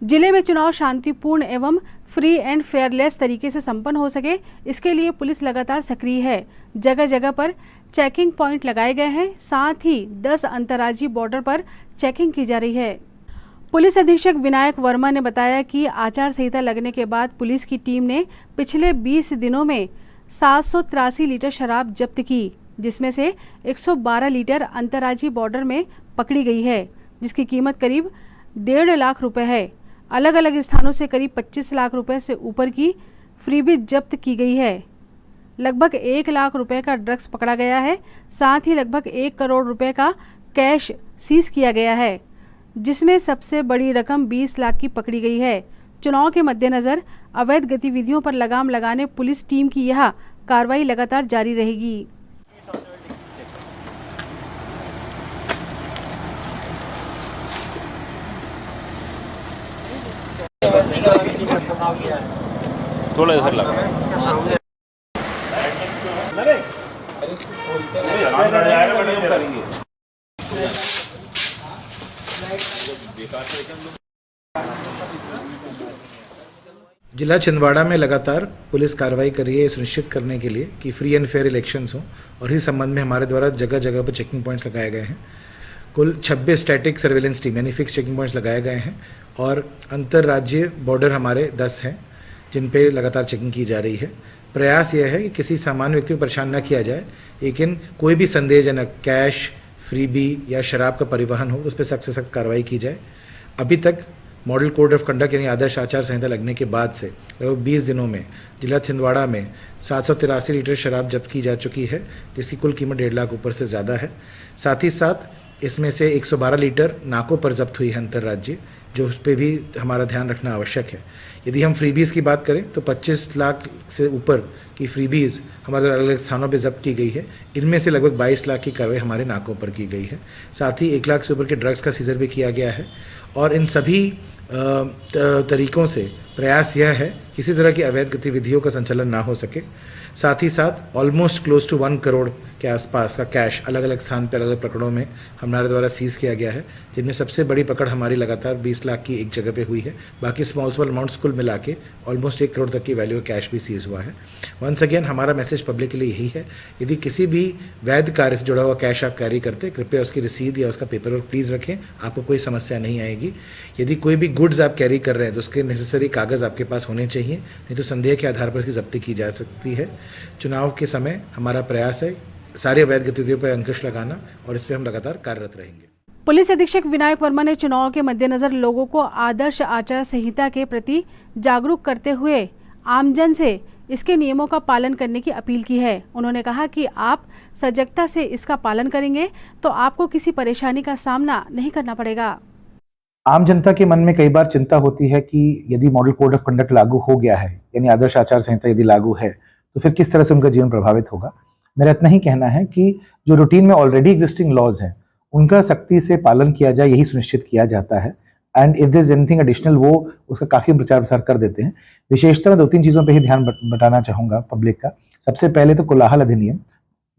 Speaker 4: जिले में चुनाव शांतिपूर्ण एवं फ्री एंड फेयरलेस तरीके से संपन्न हो सके, इसके लिए पुलिस लगातार सक्रिय है। जगह जगह पर चेकिंग पॉइंट लगाए गए हैं। साथ ही 10 अंतर्राज्यीय बॉर्डर पर चेकिंग की जा रही है। पुलिस अधीक्षक विनायक वर्मा ने बताया कि आचार संहिता लगने के बाद पुलिस की टीम ने पिछले 20 दिनों में 783 लीटर शराब जब्त की, जिसमें से 112 लीटर अंतर्राज्यीय बॉर्डर में पकड़ी गई है, जिसकी कीमत करीब 1.5 लाख रुपए है। अलग अलग स्थानों से करीब 25 लाख रुपए से ऊपर की फ्रीबी जब्त की गई है। लगभग 1 लाख रुपए का ड्रग्स पकड़ा गया है। साथ ही लगभग 1 करोड़ रुपए का कैश सीज किया गया है, जिसमें सबसे बड़ी रकम 20 लाख की पकड़ी गई है। चुनाव के मद्देनजर अवैध गतिविधियों पर लगाम लगाने पुलिस टीम की यह कार्रवाई लगातार जारी रहेगी।
Speaker 18: थोड़ा इधर लगा
Speaker 21: जिला छिंदवाड़ा में लगातार पुलिस कार्रवाई कर रही है सुनिश्चित करने के लिए कि फ्री एंड फेयर इलेक्शंस हों, और इस संबंध में हमारे द्वारा जगह जगह पर चेकिंग पॉइंट्स लगाए गए हैं। कुल 26 स्टैटिक सर्वेलेंस टीम यानी फिक्स चेकिंग पॉइंट्स लगाए गए हैं, और अंतर्राज्यीय बॉर्डर हमारे 10 हैं जिन पे लगातार चेकिंग की जा रही है। प्रयास यह है कि किसी सामान्य व्यक्ति को परेशान न किया जाए, लेकिन कोई भी संदेहजनक कैश, फ्रीबी या शराब का परिवहन हो उस पर सख्त से सख्त कार्रवाई की जाए। अभी तक मॉडल कोड ऑफ कंडक्ट यानी आदर्श आचार संहिता लगने के बाद से लगभग 20 दिनों में जिला छिंदवाड़ा में 783 लीटर शराब जब्त की जा चुकी है, जिसकी कुल कीमत 1.5 लाख ऊपर से ज़्यादा है। साथ ही साथ इसमें से 112 लीटर नाकों पर जब्त हुई है अंतर्राज्यीय, जो उस पर भी हमारा ध्यान रखना आवश्यक है। यदि हम फ्रीबीज़ की बात करें तो 25 लाख से ऊपर की फ्रीबीज़ हमारे अलग अलग स्थानों पर जब्त की गई है। इनमें से लगभग 22 लाख की कार्रवाई हमारे नाकों पर की गई है। साथ ही 1 लाख से ऊपर के ड्रग्स का सीजर भी किया गया है। और इन सभी तरीकों से प्रयास यह है किसी तरह की अवैध गतिविधियों का संचालन ना हो सके। साथ ही साथ ऑलमोस्ट क्लोज टू 1 करोड़ के आसपास का कैश अलग अलग स्थान पर अलग अलग पकड़ों में हमारे द्वारा सीज़ किया गया है, जिनमें सबसे बड़ी पकड़ हमारी लगातार 20 लाख की एक जगह पे हुई है। बाकी स्मॉल अमाउंट्स कुल मिला के ऑलमोस्ट 1 करोड़ तक की वैल्यू कैश भी सीज़ हुआ है। वंस अगेन हमारा मैसेज पब्लिक के लिए यही है, यदि किसी भी वैध कार्य से जुड़ा हुआ कैश आप कैरी करते, कृपया उसकी रसीद या उसका पेपर वर्क प्लीज़ रखें, आपको कोई समस्या नहीं आएगी। यदि कोई भी गुड्स आप कैरी कर रहे हैं तो उसके नेसेसरी कागज़ आपके पास होने चाहिए, नहीं तो संदेह के आधार पर इसकी जब्ती की जा सकती है। चुनाव के समय हमारा प्रयास है सारी अवैध गतिविधियों पर अंकुश लगाना, और इस पर हम लगातार कार्यरत रहेंगे।
Speaker 4: पुलिस अधीक्षक विनायक वर्मा ने चुनाव के मद्देनजर लोगों को आदर्श आचार संहिता के प्रति जागरूक करते हुए आमजन से इसके नियमों का पालन करने की अपील की है। उन्होंने कहा कि आप सजगता से इसका पालन करेंगे तो आपको किसी परेशानी का सामना नहीं करना पड़ेगा।
Speaker 21: आम जनता के मन में कई बार चिंता होती है कि यदि मॉडल कोड ऑफ कंडक्ट लागू हो गया है, यानी आदर्श आचार संहिता यदि लागू है, तो फिर किस तरह से उनका जीवन प्रभावित होगा। मेरा इतना ही कहना है कि जो रूटीन में ऑलरेडी एग्जिस्टिंग लॉज हैं उनका सख्ती से पालन किया जाए, यही सुनिश्चित किया जाता है। And if there is anything additional वो उसका काफ़ी प्रचार प्रसार कर देते हैं। विशेषतः मैं 2-3 चीज़ों पे ही ध्यान बटाना चाहूँगा पब्लिक का। सबसे पहले तो कोलाहल अधिनियम,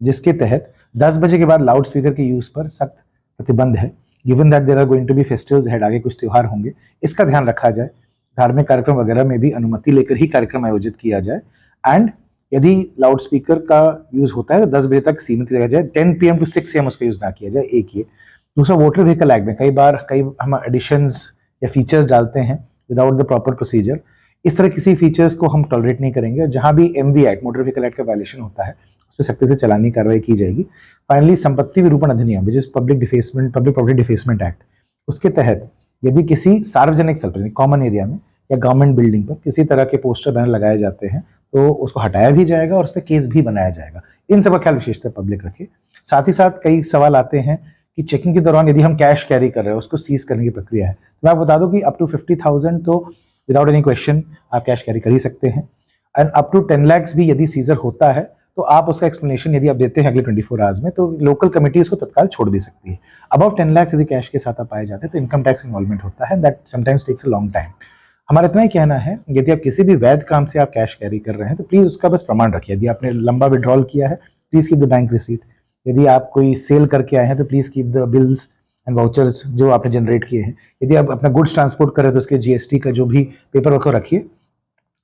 Speaker 21: जिसके तहत 10 बजे के बाद लाउड स्पीकर के यूज़ पर सख्त प्रतिबंध है। Given that there are going to be festivals ahead, आगे कुछ त्यौहार होंगे, इसका ध्यान रखा जाए। धार्मिक कार्यक्रम वगैरह में भी अनुमति लेकर ही कार्यक्रम आयोजित किया जाए। एंड यदि लाउड स्पीकर का यूज़ होता है तो 10 बजे तक सीमित किया जाए, 10 PM to 6 AM उसका यूज़ ना किया जाए। एक ये। दूसरा, वोटर व्हीकल एक्ट में कई हम एडिशंस या फीचर्स डालते हैं विदाउट द प्रॉपर प्रोसीजर। इस तरह किसी फीचर्स को हम टॉलरेट नहीं करेंगे, और जहाँ भी MV act, motor vehicle act का वायलेशन होता है उस पर सख्ती से चलानी कार्रवाई की जाएगी। फाइनली, संपत्ति विरूपण अधिनियम which is public property defacement act, उसके तहत यदि किसी सार्वजनिक स्थल पर, कॉमन एरिया में या गवर्नमेंट बिल्डिंग पर किसी तरह के पोस्टर बैनर लगाए जाते हैं तो उसको हटाया भी जाएगा और उस पर केस भी बनाया जाएगा। इन सब का ख्याल विशेषतः पब्लिक रखे। साथ ही साथ कई सवाल आते हैं कि चेकिंग के दौरान यदि हम कैश कैरी कर रहे हैं उसको सीज करने की प्रक्रिया है। तो मैं आपको बता दूं कि अप टू 50,000 तो विदाउट एनी क्वेश्चन आप कैश कैरी कर ही सकते हैं। एंड अप टू 10 lakhs भी यदि सीजर होता है तो आप उसका एक्सप्लेनेशन यदि आप देते हैं अगले 24 आवर्स में, तो लोकल कमेटी उसको तत्काल छोड़ भी सकती है। अबाउट 10 lakhs यदि कैश के साथ आप पाए जाते हैं तो इनकम टैक्स इन्वॉल्वमेंट होता है, that sometimes takes a long time. हमारा इतना ही कहना है, यदि आप किसी भी वैध काम से आप कैश कैरी कर रहे हैं तो प्लीज़ उसका बस प्रमाण रखिए। यदि आपने लंबा विड्रॉल किया है, please keep the bank receipt. यदि आप कोई सेल करके आए हैं तो please keep the bills and vouchers जो आपने जनरेट किए हैं। यदि आप अपना गुड्स ट्रांसपोर्ट कर रहे हैं तो उसके GST का जो भी पेपर वर्क रखिए।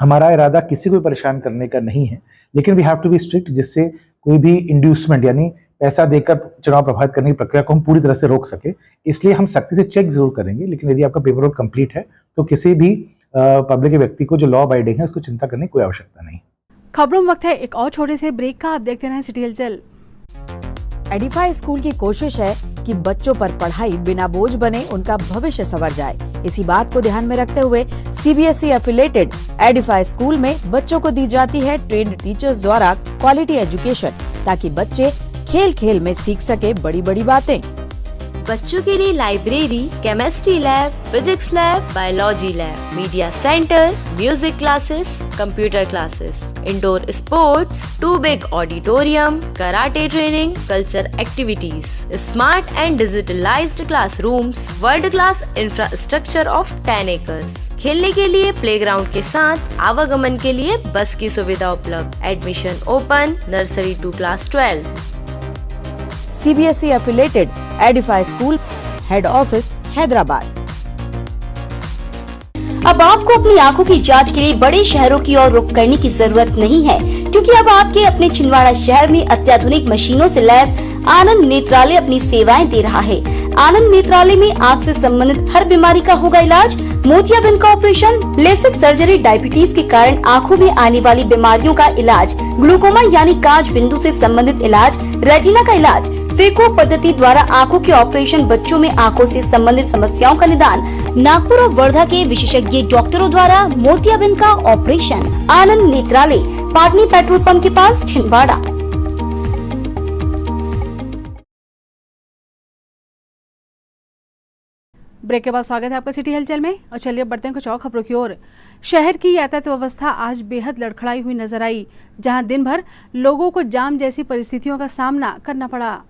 Speaker 21: हमारा इरादा किसी को परेशान करने का नहीं है, लेकिन we have to be strict, जिससे कोई भी इंड्यूसमेंट यानी पैसा देकर चुनाव प्रभावित करने की प्रक्रिया को हम पूरी तरह से रोक सके। इसलिए हम सख्ती से चेक जरूर करेंगे, लेकिन यदि आपका पेपर वर्क कंप्लीट है तो किसी भी पब्लिक व्यक्ति को जो लॉ अबाइडिंग है उसको चिंता करने की कोई आवश्यकता नहीं।
Speaker 4: खबरों में वक्त है एक और छोटे से ब्रेक का। आप देखते रहें सिटी हलचल।
Speaker 1: एडिफाई स्कूल की कोशिश है कि बच्चों पर पढ़ाई बिना बोझ बने उनका भविष्य संवर जाए। इसी बात को ध्यान में रखते हुए CBSE एफिलेटेड एडिफाई स्कूल में बच्चों को दी जाती है ट्रेन्ड टीचर्स द्वारा क्वालिटी एजुकेशन, ताकि बच्चे खेल खेल में सीख सके बड़ी बड़ी बातें।
Speaker 3: बच्चों के लिए library, chemistry lab, physics lab, biology lab, media centre, music classes, computer classes, indoor sports, 2 big auditorium, karate training, culture activities, smart and digitalised classrooms, world class infrastructure of 10 acres, खेलने के लिए प्लेग्राउंड के साथ आवागमन के लिए बस की सुविधा उपलब्ध। Admission open nursery to class 12।
Speaker 1: CBSE affiliated Edify School, Head Office, Hyderabad.
Speaker 22: अब आपको अपनी आंखों की जांच के लिए बड़े शहरों की ओर रुख करने की जरूरत नहीं है, क्योंकि अब आपके अपने छिंदवाड़ा शहर में अत्याधुनिक मशीनों से लैस आनंद नेत्रालय अपनी सेवाएं दे रहा है। आनंद नेत्रालय में आँख से संबंधित हर बीमारी का होगा इलाज, मोतियाबिंद का ऑपरेशन, लेसिक सर्जरी, डायबिटीज के कारण आँखों में आने वाली बीमारियों का इलाज, ग्लूकोमा यानी कांच बिंदु से संबंधित इलाज, रेटिना का इलाज, फेको पद्धति द्वारा आँखों के ऑपरेशन, बच्चों में आँखों से संबंधित समस्याओं का निदान, नागपुर और वर्धा के विशेषज्ञ डॉक्टरों द्वारा मोतियाबिंद का ऑपरेशन। आनंद नेत्रालय, पाटनी पेट्रोल पंप के पास, छिंदवाड़ा।
Speaker 4: ब्रेक के बाद स्वागत है आपका सिटी हलचल में और चलिए बढ़ते हैं कुछ और खबरों की ओर। शहर की यातायात व्यवस्था आज बेहद लड़खड़ाई हुई नजर आई, जहां दिन भर लोगों को जाम जैसी परिस्थितियों का सामना करना पड़ा।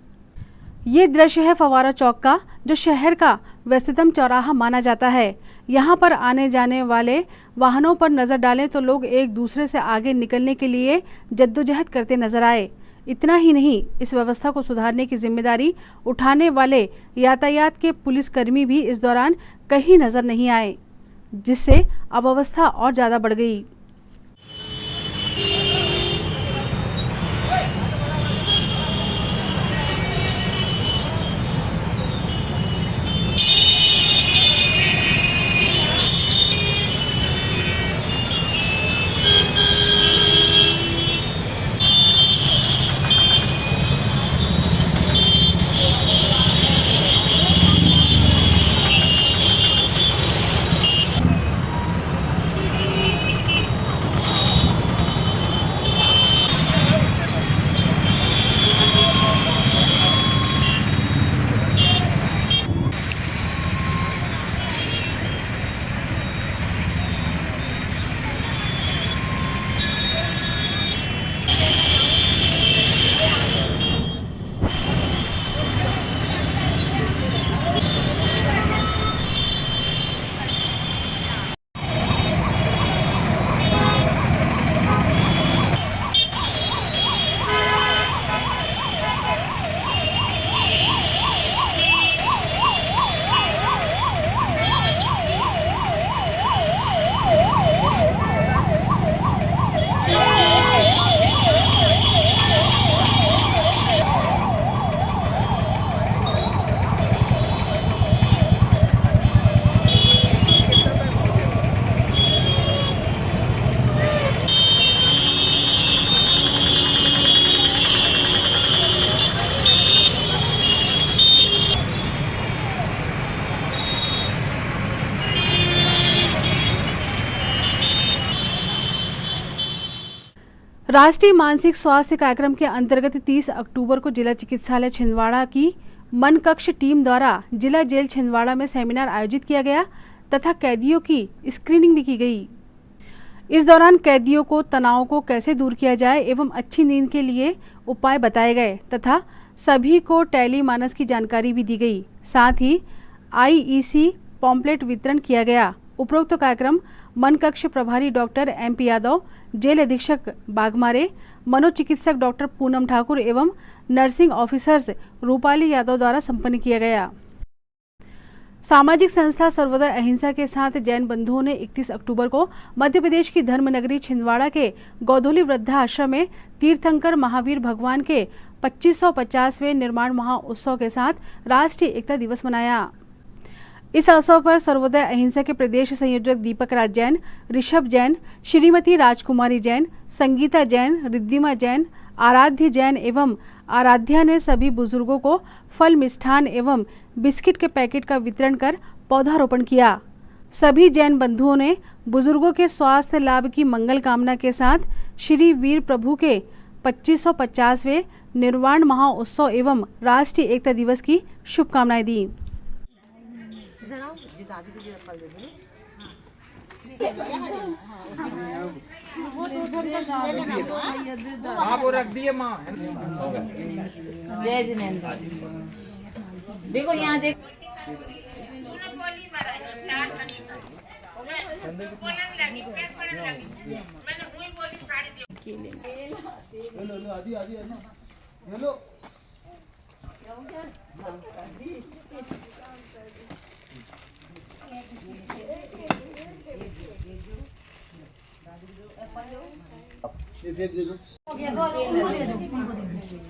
Speaker 4: ये दृश्य है फवारा चौक का, जो शहर का व्यस्ततम चौराहा माना जाता है। यहाँ पर आने जाने वाले वाहनों पर नजर डालें तो लोग एक दूसरे से आगे निकलने के लिए जद्दोजहद करते नजर आए। इतना ही नहीं, इस व्यवस्था को सुधारने की जिम्मेदारी उठाने वाले यातायात के पुलिसकर्मी भी इस दौरान कहीं नजर नहीं आए, जिससे अव्यवस्था और ज्यादा बढ़ गई। राष्ट्रीय मानसिक स्वास्थ्य कार्यक्रम के अंतर्गत 30 अक्टूबर को जिला चिकित्सालय छिंदवाड़ा की मन कक्ष टीम द्वारा जिला जेल छिंदवाड़ा में सेमिनार आयोजित किया गया तथा कैदियों की स्क्रीनिंग भी की गई। इस दौरान कैदियों को तनाव को कैसे दूर किया जाए एवं अच्छी नींद के लिए उपाय बताए गए तथा सभी को टैली मानस की जानकारी भी दी गई। साथ ही IEC पॉम्पलेट वितरण किया गया। उपरोक्त कार्यक्रम मन कक्ष प्रभारी डॉक्टर MP यादव, जेल अधीक्षक बाघमारे, मनोचिकित्सक डॉक्टर पूनम ठाकुर एवं नर्सिंग ऑफिसर्स रूपाली यादव द्वारा संपन्न किया गया। सामाजिक संस्था सर्वोदय अहिंसा के साथ जैन बंधुओं ने 31 अक्टूबर को मध्य प्रदेश की धर्मनगरी छिंदवाड़ा के गौधोली वृद्धाश्रम में तीर्थंकर महावीर भगवान के 2550वें निर्माण महोत्सव के साथ राष्ट्रीय एकता दिवस मनाया। इस अवसर पर सर्वोदय अहिंसा के प्रदेश संयोजक दीपक राज जैन, ऋषभ जैन, श्रीमती राजकुमारी जैन, संगीता जैन, रिद्धिमा जैन, आराध्य जैन एवं आराध्या ने सभी बुजुर्गों को फल, मिष्ठान एवं बिस्किट के पैकेट का वितरण कर पौधारोपण किया। सभी जैन बंधुओं ने बुजुर्गों के स्वास्थ्य लाभ की मंगल कामना के साथ श्री वीर प्रभु के 2550वें निर्वाण महोत्सव एवं राष्ट्रीय एकता दिवस की शुभकामनाएं दी।
Speaker 19: वो रख दिए माँ।
Speaker 5: जय जिनेंद्र। देखो यहाँ देख।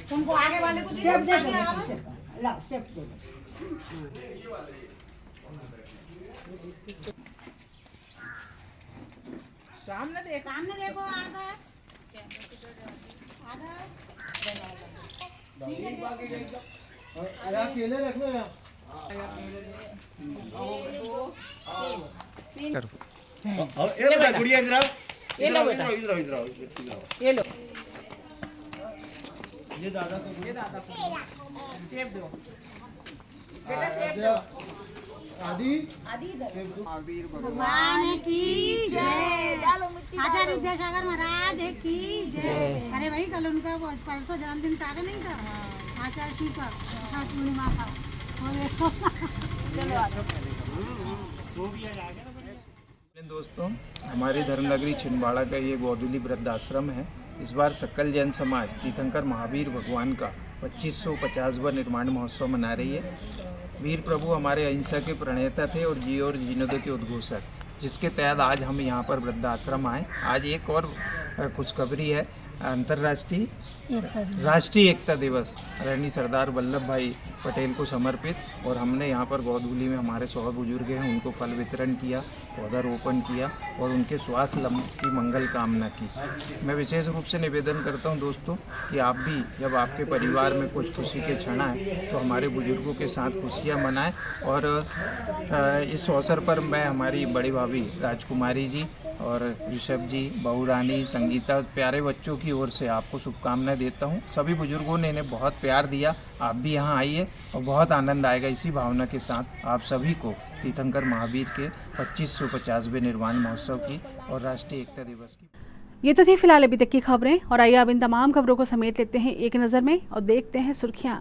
Speaker 10: तुमको आगे वाले को सेब दे दो। ला सेब दे दो। सामने देखो आधा आधा केले रख लो यार।
Speaker 20: ये बेटा गुड़िया इधर आओ।
Speaker 10: ये लो बेटा।
Speaker 20: इधर आओ
Speaker 10: ये लो।
Speaker 20: ये दादा को
Speaker 10: सेब दो। बेटा सेब दो।
Speaker 20: आदि
Speaker 10: भगवान की जय। आचार्य विद्यासागर महाराज की जय। अरे भाई कल उनका परसों जन्मदिन था कि नहीं था? आचार्य श्री का पूर्णिमा था।
Speaker 9: दोस्तों, हमारी धर्मनगरी छिंदवाड़ा का ये गोधुली वृद्धाश्रम है। इस बार सकल जैन समाज तीर्थंकर महावीर भगवान का 2550वां निर्माण महोत्सव मना रही है। वीर प्रभु हमारे अहिंसा के प्रणेता थे और जीने दो के उद्घोषक, जिसके तहत आज हम यहाँ पर वृद्धाश्रम आए। आज एक और खुशखबरी है, राष्ट्रीय एकता दिवस रानी सरदार वल्लभ भाई पटेल को समर्पित, और हमने यहाँ पर गोधुली में हमारे 100 बुजुर्ग हैं, उनको फल वितरण किया, पौधारोपण किया और उनके स्वास्थ्य की मंगल कामना की। मैं विशेष रूप से निवेदन करता हूँ दोस्तों कि आप भी जब आपके परिवार में कुछ खुशी के क्षण आए तो हमारे बुजुर्गों के साथ खुशियाँ मनाएं। और इस अवसर पर मैं हमारी बड़ी भाभी राजकुमारी जी और ऋषभ जी, बहू रानी, संगीता, प्यारे बच्चों की ओर से आपको शुभकामनाएं देता हूं। सभी बुजुर्गों ने इन्हें बहुत प्यार दिया। आप भी यहां आइए और बहुत आनंद आएगा। इसी भावना के साथ आप सभी को तीर्थंकर महावीर के 2550वें निर्वाण महोत्सव की और राष्ट्रीय एकता दिवस की।
Speaker 4: ये तो थी फिलहाल अभी तक की खबरें, और आइए अब इन तमाम खबरों को समेट लेते हैं एक नज़र में और देखते हैं सुर्खियां।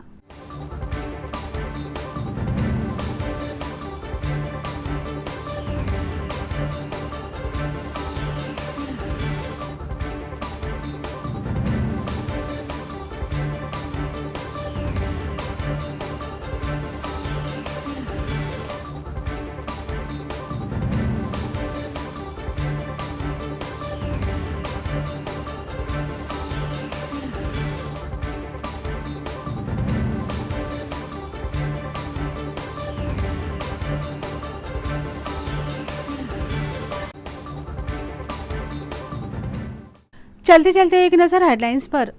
Speaker 4: चलते चलते एक नजर हेडलाइंस पर।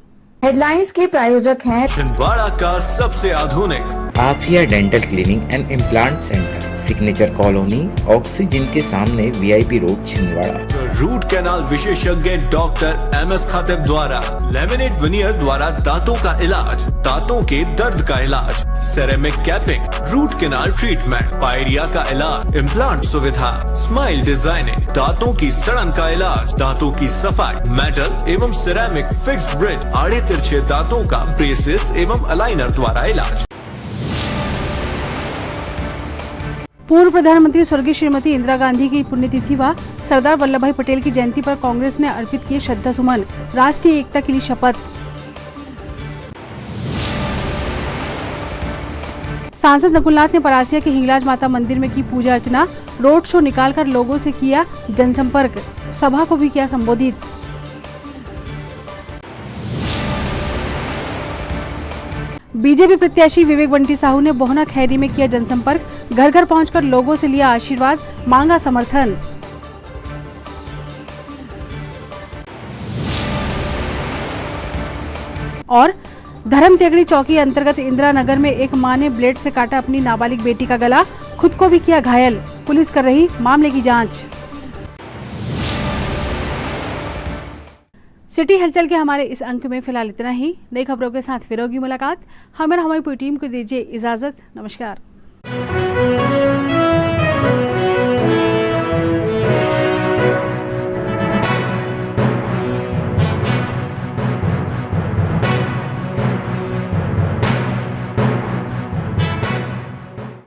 Speaker 1: हेडलाइंस के प्रायोजक हैं
Speaker 2: छिंदवाड़ा का सबसे आधुनिक
Speaker 15: Afiya dental cleaning and implant centre, signature colony, oxygen के सामने VIP road, Chhindwara.
Speaker 2: Root canal विशेषज्ञ डॉक्टर एमएस खातिब द्वारा लेमिनेट विनियर द्वारा दांतों का इलाज, दांतों के दर्द का इलाज, ceramic capping, root canal treatment, pyorrhoea का इलाज, इम्प्लांट सुविधा, स्माइल डिजाइनिंग, दांतों की सड़न का इलाज, दांतों की सफाई, मेटल एवं सिरेमिक फिक्स्ड ब्रिज, आड़े तिरछे दांतों का ब्रेसेस एवं अलाइनर द्वारा इलाज।
Speaker 4: पूर्व प्रधानमंत्री स्वर्गीय श्रीमती इंदिरा गांधी की पुण्यतिथि व सरदार वल्लभ भाई पटेल की जयंती पर कांग्रेस ने अर्पित किए श्रद्धा सुमन, राष्ट्रीय एकता के लिए शपथ। सांसद नकुलनाथ ने परासिया के हिंगलाज माता मंदिर में की पूजा अर्चना, रोड शो निकालकर लोगों से किया जनसंपर्क, सभा को भी किया संबोधित। बीजेपी प्रत्याशी विवेक बंटी साहू ने बोहना खैरी में किया जनसंपर्क, घर घर पहुंचकर लोगों से लिया आशीर्वाद, मांगा समर्थन। और धर्म तेगड़ी चौकी अंतर्गत इंदिरा नगर में एक मां ने ब्लेड से काटा अपनी नाबालिग बेटी का गला, खुद को भी किया घायल, पुलिस कर रही मामले की जांच। सिटी हलचल के हमारे इस अंक में फिलहाल इतना ही। नई खबरों के साथ फिर होगी मुलाकात। हमें और हमारी पूरी टीम को दीजिए इजाजत। नमस्कार।